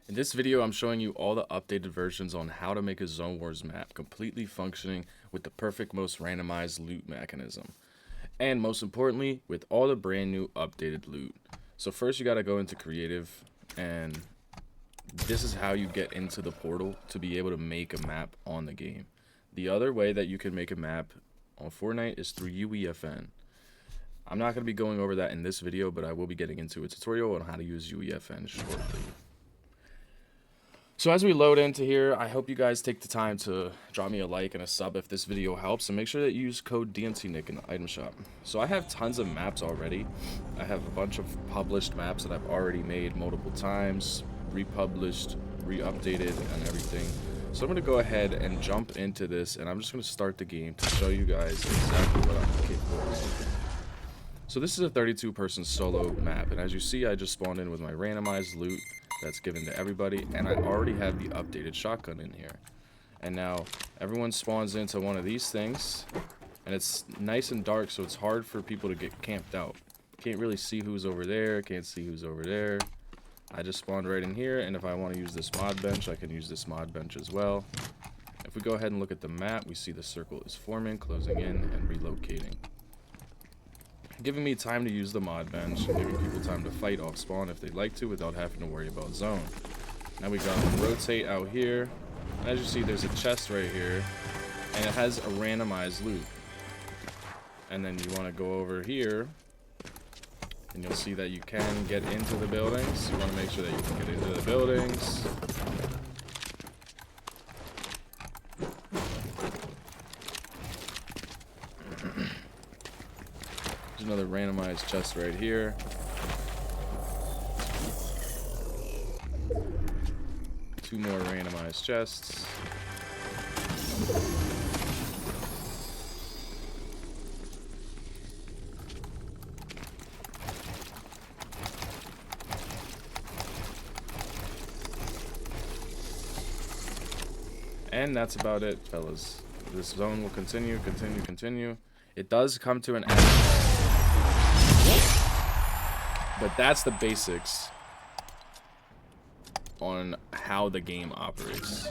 In this video, I'm showing you all the updated versions on how to make a Zone Wars map completely functioning with the perfect most randomized loot mechanism. And most importantly, with all the brand new updated loot. So first you gotta go into creative, and this is how you get into the portal to be able to make a map on the game. The other way that you can make a map on Fortnite is through UEFN. I'm not going to be going over that in this video, but I will be getting into a tutorial on how to use UEFN shortly. So as we load into here, I hope you guys take the time to drop me a like and a sub if this video helps, and make sure that you use code DMTNIC in the item shop. So I have tons of maps already. I have a bunch of published maps that I've already made multiple times, republished, re-updated, and everything. So I'm going to go ahead and jump into this, and I'm just going to start the game to show you guys exactly what I'm capable of. So this is a 32-person solo map, and as you see, I just spawned in with my randomized loot that's given to everybody, and I already have the updated shotgun in here. And now everyone spawns into one of these things, and it's nice and dark, so it's hard for people to get camped out. Can't really see who's over there, can't see who's over there. I just spawned right in here, and if I want to use this mod bench, I can use this mod bench as well. If we go ahead and look at the map, we see the circle is forming, closing in, and relocating, giving me time to use the mod bench, and giving people time to fight off spawn if they'd like to without having to worry about zone. Now we got rotate out here. As you see, there's a chest right here, and it has a randomized loot. And then you want to go over here, and you'll see that you can get into the buildings. You want to make sure that you can get into the buildings. There's another randomized chest right here. Two more randomized chests. And that's about it, fellas. This zone will continue. It does come to an end, but that's the basics on how the game operates.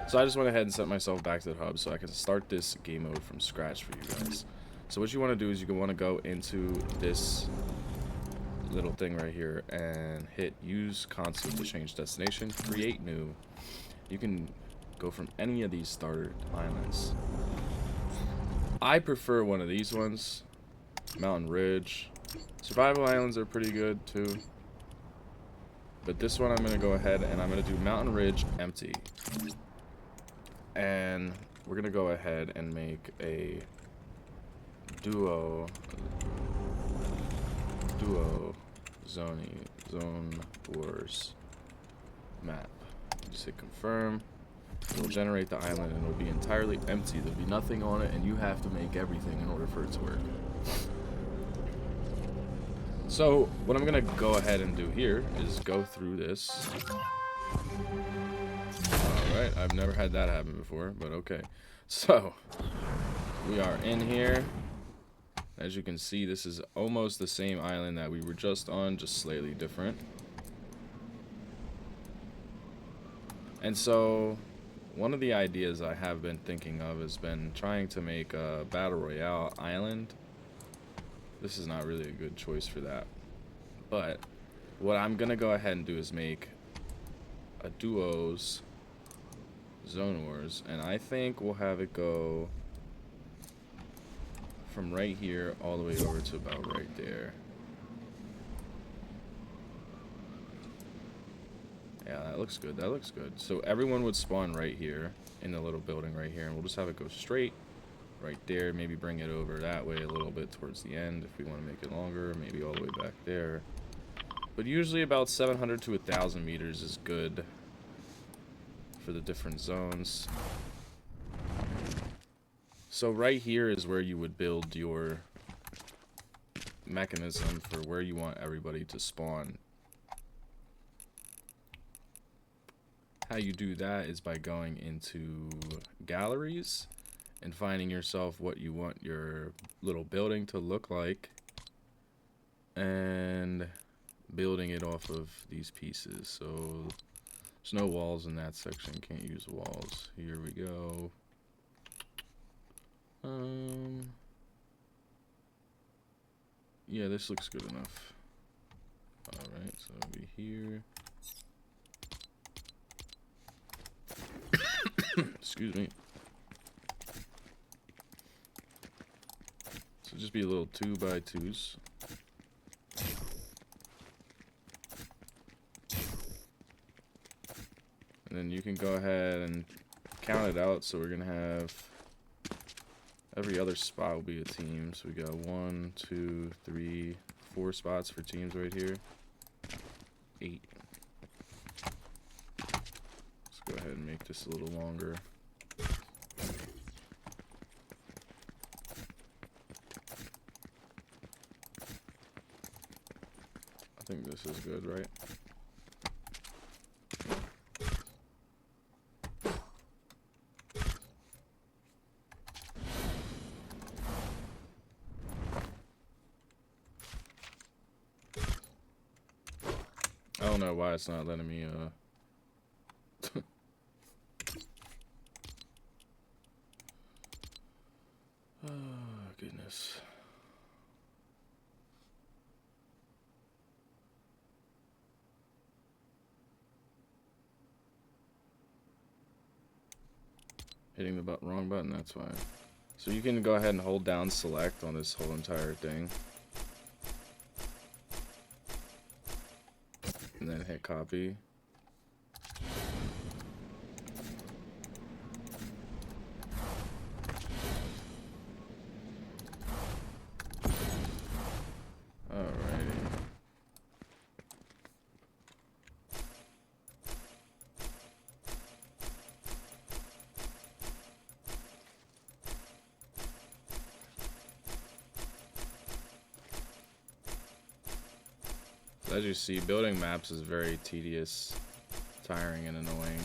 So I just went ahead and sent myself back to the hub so I can start this game mode from scratch for you guys. So what you want to do is you want to go into this little thing right here and hit use console to change destination, create new. You can go from any of these starter islands. I prefer one of these ones, Mountain Ridge. Survival islands are pretty good too, but this one I'm going to go ahead and I'm going to do Mountain Ridge empty. And we're going to go ahead and make a duo zone wars map. Just hit confirm. It'll generate the island and it'll be entirely empty. There'll be nothing on it, and you have to make everything in order for it to work. So what I'm gonna go ahead and do here is go through this. Alright, I've never had that happen before, but okay. So we are in here. As you can see, this is almost the same island that we were just on, just slightly different. And so one of the ideas I have been thinking of has been trying to make a battle royale island. This is not really a good choice for that, but what I'm gonna go ahead and do is make a duos zone wars, and I think we'll have it go from right here all the way over to about right there. Yeah, that looks good. That looks good. So everyone would spawn right here in the little building right here, and we'll just have it go straight right there. Maybe bring it over that way a little bit towards the end if we want to make it longer. Maybe all the way back there. But usually about 700 to 1,000 meters is good for the different zones. So right here is where you would build your mechanism for where you want everybody to spawn. How you do that is by going into galleries and finding yourself what you want your little building to look like, and building it off of these pieces. So There's no walls in that section. Can't use walls. Here we go. Yeah, this looks good enough. Alright, so it'll be here. Excuse me. So just be a little 2x2s. And then you can go ahead and count it out. So we're gonna have every other spot will be a team. So we got 1, 2, 3, 4 spots for teams right here. 8. Let's go ahead and make this a little longer. I think this is good, right? I don't know why it's not letting me, oh, goodness. Hitting the wrong button, that's why. So you can go ahead and hold down select on this whole entire thing. And then hit copy. Alrighty. So as you see, building maps is very tedious, tiring, and annoying.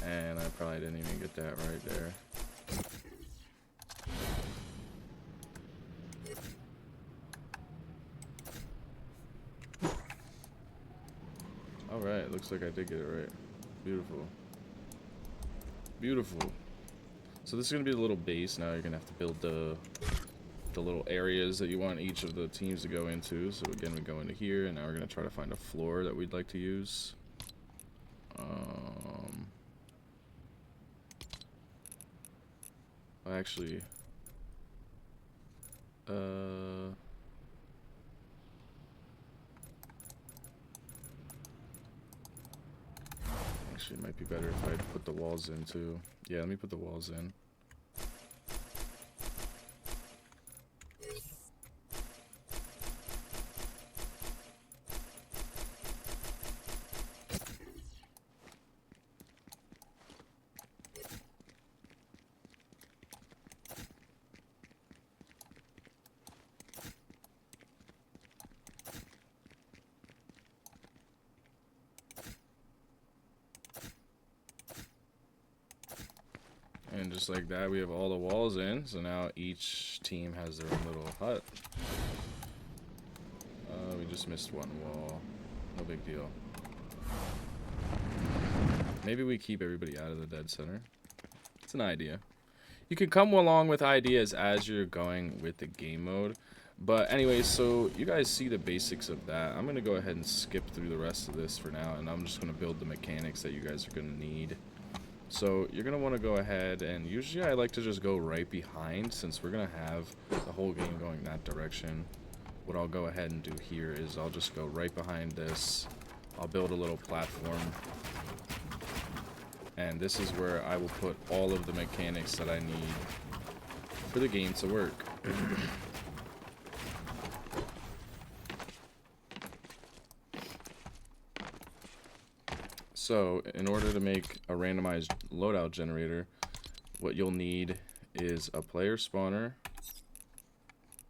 And I probably didn't even get that right there. Alright, looks like I did get it right. Beautiful. Beautiful. So this is going to be the little base. Now you're going to have to build the little areas that you want each of the teams to go into. So again, we go into here, and now we're going to try to find a floor that we'd like to use. Actually, actually, it might be better if I put the walls in too. Yeah, let me put the walls in. And just like that, we have all the walls in. So now each team has their own little hut. We just missed one wall. No big deal. Maybe we keep everybody out of the dead center. It's an idea. You can come along with ideas as you're going with the game mode. But anyways, so you guys see the basics of that. I'm going to go ahead and skip through the rest of this for now. And I'm just going to build the mechanics that you guys are going to need. So you're going to want to go ahead, and usually I like to just go right behind since we're going to have the whole game going that direction. What I'll go ahead and do here is I'll just go right behind this. I'll build a little platform. And this is where I will put all of the mechanics that I need for the game to work. So, in order to make a randomized loadout generator, what you'll need is a player spawner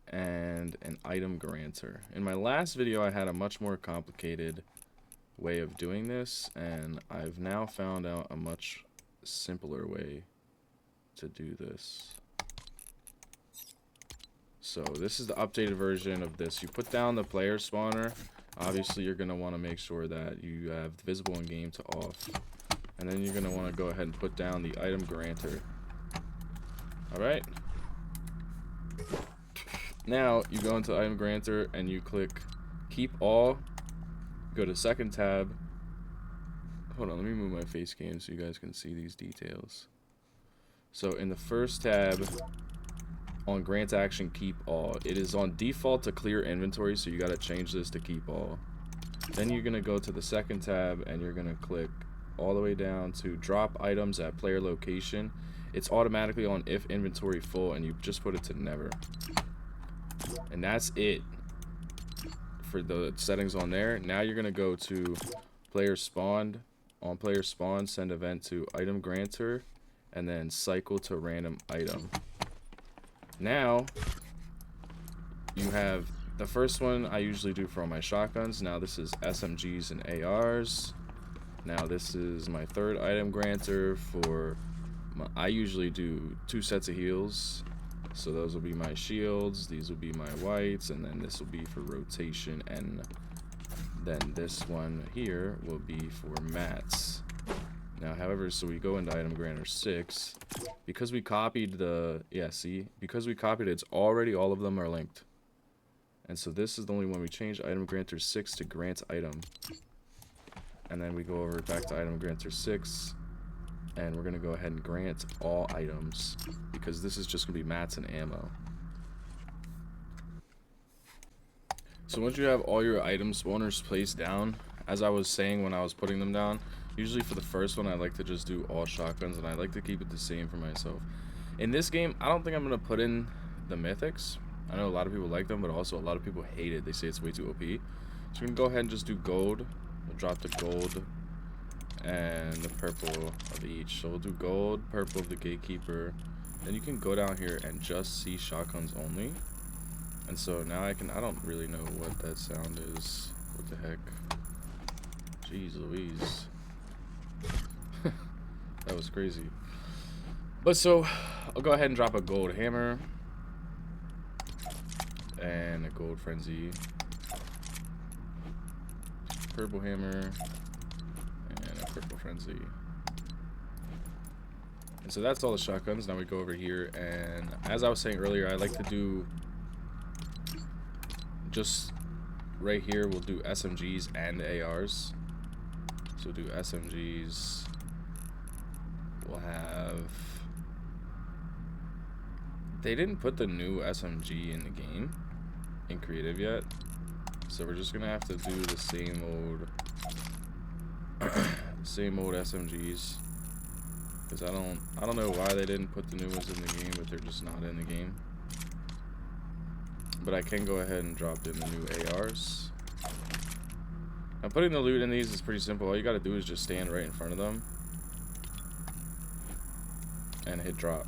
and an item granter. In my last video, I had a much more complicated way of doing this, and I've now found out a much simpler way to do this. So, this is the updated version of this. You put down the player spawner, Obviously, you're going to want to make sure that you have visible in game to off. And then you're going to want to go ahead and put down the item granter. Alright. Now, you go into item granter and you click keep all. Go to second tab. Hold on, let me move my face cam so you guys can see these details. So in the first tab, on grant action, keep all. It is on default to clear inventory, so you got to change this to keep all. Then you're going to go to the second tab and you're going to click all the way down to drop items at player location. It's automatically on if inventory full, and you just put it to never. And that's it for the settings on there. Now you're going to go to player spawned. On player spawn, send event to item granter and then cycle to random item. Now you have the first one I usually do for all my shotguns. Now this is SMGs and ARs. Now this is my third item granter for I usually do 2 sets of heals. So those will be my shields, these will be my whites, and then this will be for rotation, and then this one here will be for mats. Now, however, so we go into item granter 6. Because we copied the, because we copied it, it's already, all of them are linked. And so this is the only one we changed, item granter 6 to grant item. And then we go over back to item granter 6. And we're going to go ahead and grant all items, because this is just going to be mats and ammo. So once you have all your item spawners placed down, as I was saying when I was putting them down, usually for the first one I like to just do all shotguns, and I like to keep it the same for myself. In this game, I don't think I'm going to put in the mythics. I know a lot of people like them, but also a lot of people hate it. They say it's way too OP. So we can go ahead and just do gold. We'll drop the gold and the purple of each. So we'll do gold, purple of the gatekeeper. Then you can go down here and just see shotguns only. And so now I don't really know what that sound is. What the heck? Jeez Louise. That was crazy. But so I'll go ahead and drop a gold hammer and a gold frenzy, purple hammer, purple frenzy. And so that's all the shotguns. Now we go over here, and as I was saying earlier, I like to do just right here, we'll do SMGs and ARs. So we'll do SMGs. We'll have, they didn't put the new SMG in the game in creative yet, so we're just gonna have to do the same old SMGs, because I don't know why they didn't put the new ones in the game, but they're just not in the game. But I can go ahead and drop in the new ARs. Now putting the loot in these is pretty simple. All you gotta do is just stand right in front of them and hit drop.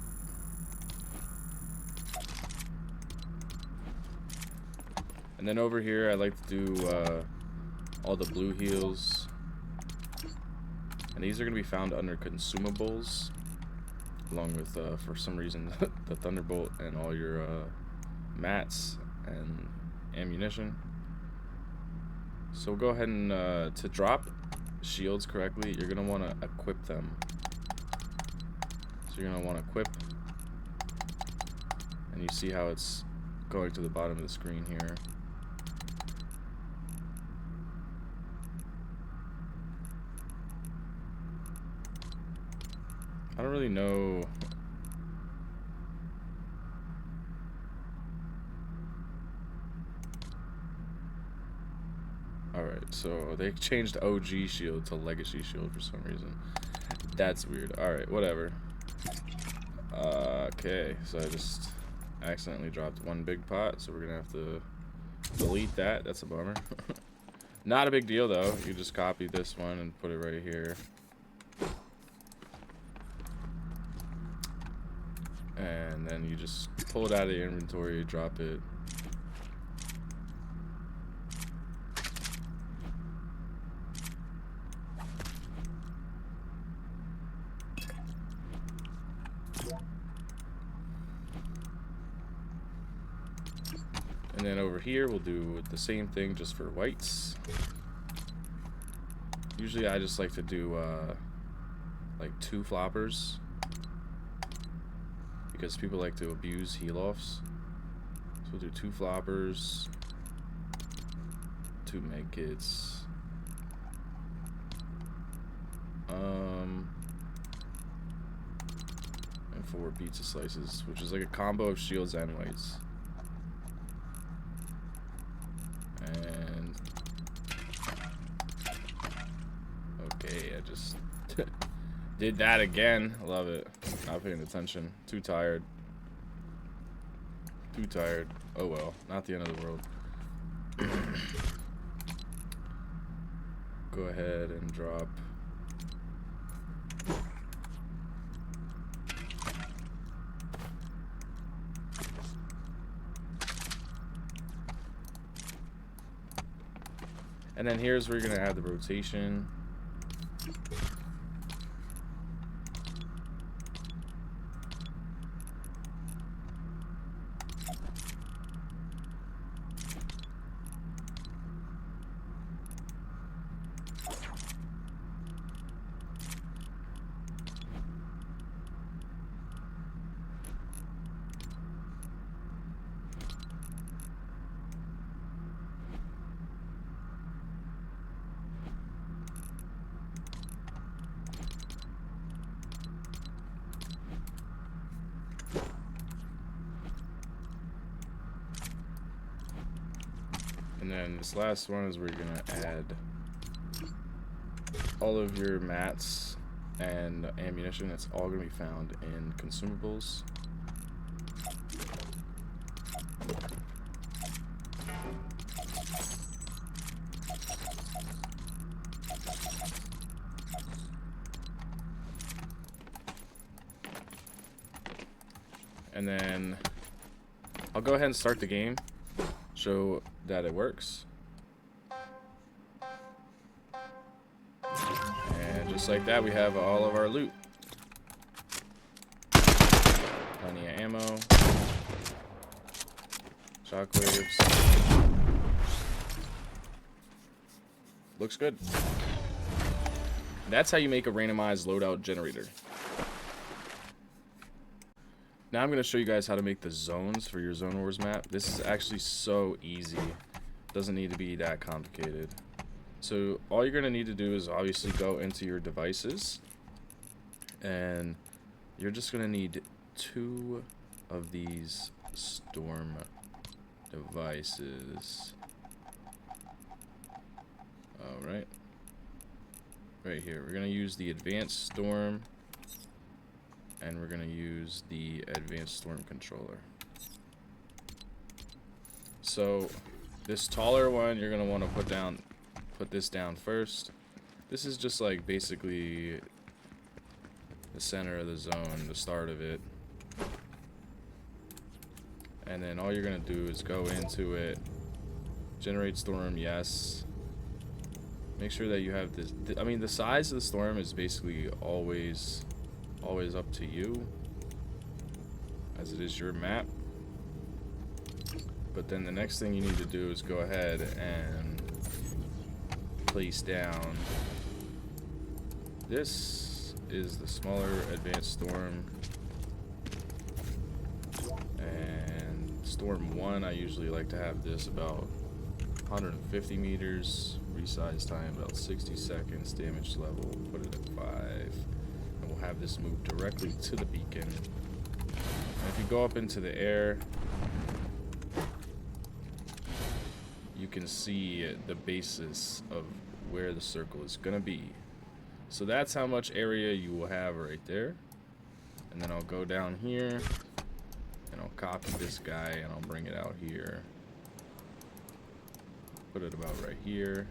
And then over here I like to do all the blue heals. And these are going to be found under consumables, along with, for some reason, the Thunderbolt and all your mats and ammunition. So we'll go ahead and, to drop shields correctly, you're going to want to equip them. So you're going to want to equip, and you see how it's going to the bottom of the screen here. I don't really know. Alright, so they changed OG shield to legacy shield for some reason. That's weird. Alright, whatever. Okay, so I just accidentally dropped one big pot, so we're gonna have to delete that. That's a bummer. Not a big deal though. You just copy this one and put it right here. And then you just pull it out of the inventory, drop it. And And then over here, we'll do the same thing just for whites. Usually I just like to do like 2 floppers, because people like to abuse heal-offs. So we'll do 2 floppers, 2 med kits, and 4 pizza slices, which is like a combo of shields and whites. And okay, I just did that again. I love it. Not paying attention. Too tired. Too tired. Oh well, not the end of the world. Go ahead and drop. And then here's where you're gonna add the rotation. And then this last one is where you're gonna add all of your mats and ammunition. It's all gonna be found in consumables. And then I'll go ahead and start the game, show that it works. And just like that, we have all of our loot. Plenty of ammo. Shockwaves. Looks good. That's how you make a randomized loadout generator. Now I'm going to show you guys how to make the zones for your Zone Wars map. This is actually so easy. Doesn't need to be that complicated. So all you're going to need to do is obviously go into your devices. And you're just going to need 2 of these storm devices. Alright. Right here. We're going to use the advanced storm. And we're going to use the advanced storm controller. So this taller one, you're going to want to put this down first. This is just like basically the center of the zone, the start of it. And then all you're going to do is go into it, generate storm, yes. Make sure that you have this. I mean, the size of the storm is basically always up to you, as it is your map. But then the next thing you need to do is go ahead and place down. This is the smaller advanced storm, and storm 1, I usually like to have this about 150 meters, resize time about 60 seconds, damage level put it at 5. Have this move directly to the beacon. And if you go up into the air, you can see the basis of where the circle is gonna be. So that's how much area you will have right there. And then I'll go down here and I'll copy this guy and I'll bring it out here. Put it about right here.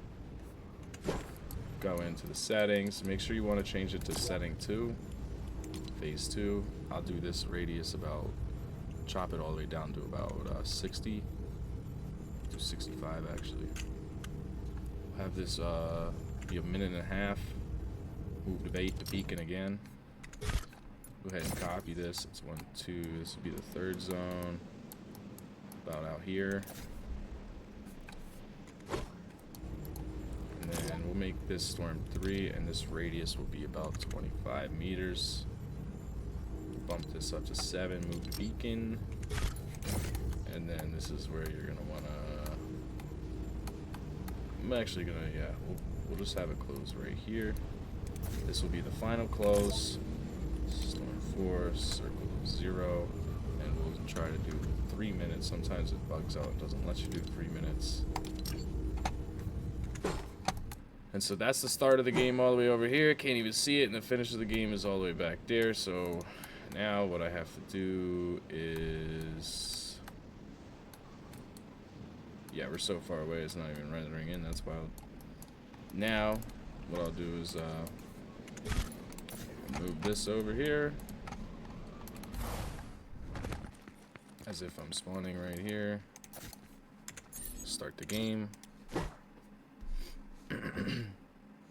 Go into the settings. Make sure you want to change it to setting 2, phase 2. I'll do this radius about, chop it all the way down to about 60 to 65 actually. Have this be 1.5 minutes. Move the beacon again. Go ahead and copy this. It's 1, 2. This will be the 3rd zone. About out here. then we'll make this storm 3, and this radius will be about 25 meters. Bump this up to 7, move the beacon, and then this is where you're gonna wanna. I'm actually gonna, yeah, we'll just have it close right here. This will be the final close. Storm 4, circle 0, and we'll try to do 3 minutes. Sometimes it bugs out and doesn't let you do 3 minutes. And so that's the start of the game all the way over here. Can't even see it, and the finish of the game is all the way back there. So now what I have to do is, yeah, we're so far away it's not even rendering in. That's wild. Now what I'll do is move this over here as if I'm spawning right here. Start the game.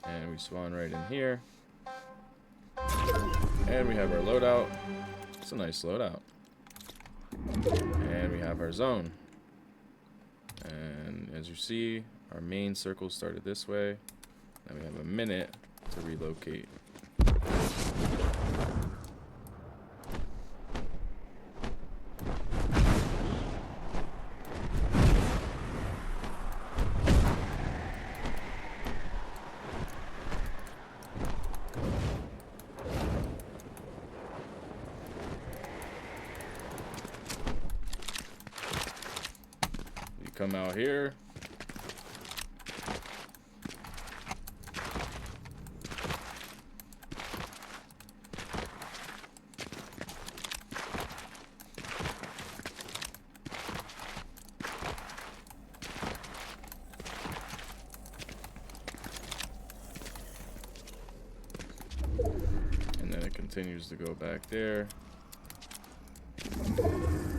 And we spawn right in here. And we have our loadout. It's a nice loadout. And we have our zone. And as you see, our main circle started this way. Now we have a minute to relocate. Come out here. And then it continues to go back there.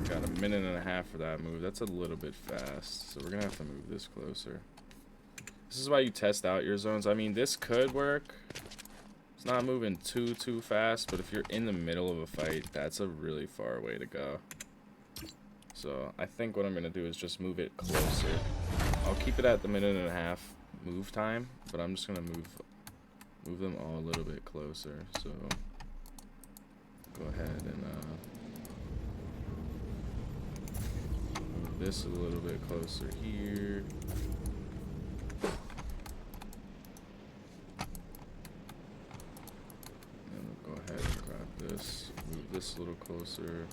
Got a minute and a half for that move. That's a little bit fast, so we're gonna have to move this closer. This is why you test out your zones. I mean, this could work. It's not moving too fast, but if you're in the middle of a fight, that's a really far way to go. So I think what I'm gonna do is just move it closer. I'll keep it at the minute and a half move time, but I'm just gonna move them all a little bit closer. So go ahead and move this a little bit closer here. And we'll go ahead and grab this, move this a little closer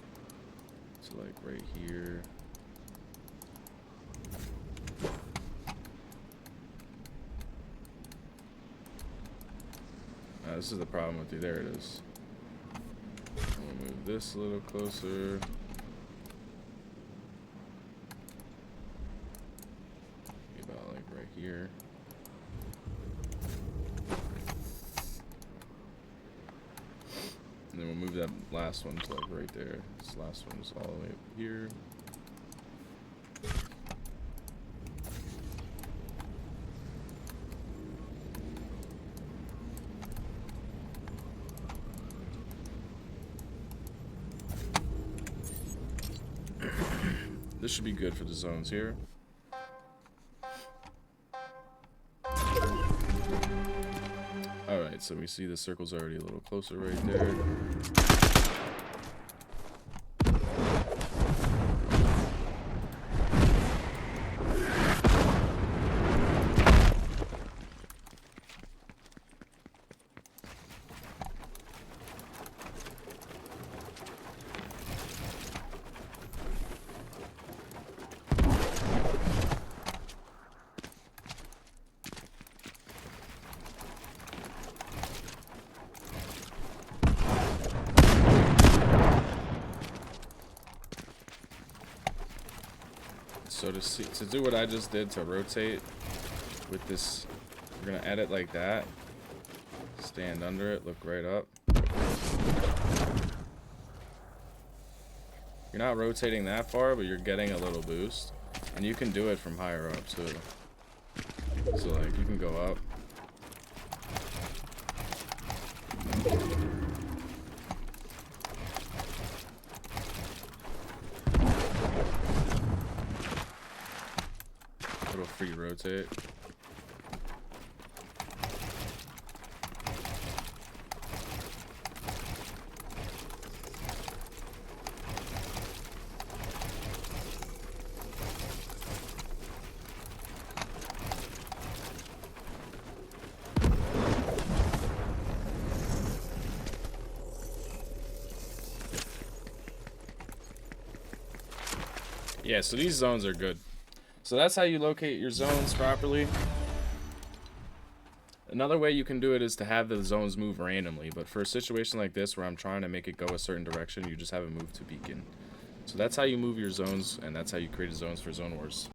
to like right here. This is the problem with you. There it is. We'll move this a little closer. About like right here. And then we'll move that last one to like right there. This last one is all the way up here. This should be good for the zones here. Alright, so we see the circle's already a little closer right there. So to do what I just did, to rotate with this, we're gonna edit like that. Stand under it, look right up. You're not rotating that far, but you're getting a little boost. And you can do it from higher up too. So like you can go up. Free rotate. Yeah, so these zones are good. So that's how you locate your zones properly. Another way you can do it is to have the zones move randomly, but for a situation like this where I'm trying to make it go a certain direction, you just have it move to beacon. So that's how you move your zones, and that's how you create zones for Zone Wars.